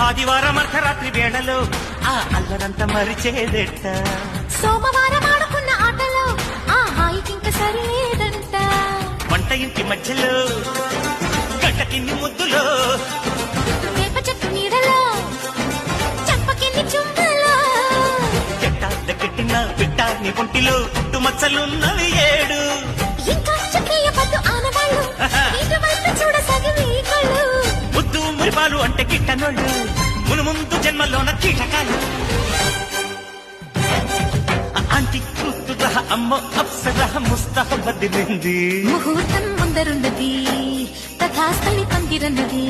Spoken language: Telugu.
ఆదివారం అర్ధరాత్రి వేళలో ఆ అల్లరంతా మరిచేదెట్ట. సోమవారం ఆడుకున్న ఆటలో ఆ హాయికింక సరిలేదంట. వంట ఇంటి మధ్యలో గడ్డ కింది ముద్దులో వేప చెట్టు నీడలో చంపకెళ్ళి చుమ్మలో చెట్టాల కెట్టిన పిట్టాన్ని ఒంటిలో పుట్టు మచ్చలున్నవి 7. ఇంకా చక్రీయ పద్దు ఆనవాళ్ళు ఇటు వైపు చూడ సగవి కళ్ళు. ముద్దు మురిపాలు అంటే కిట్టనోళ్ళు మును ముందు జన్మలోన కీటకాలు. ఆంటీ కూతురహ అమ్మో అప్సరహ ముస్తహ బదిలింది. ముహూర్తం ముందరున్నది తథాస్థలి పందిరన్నది.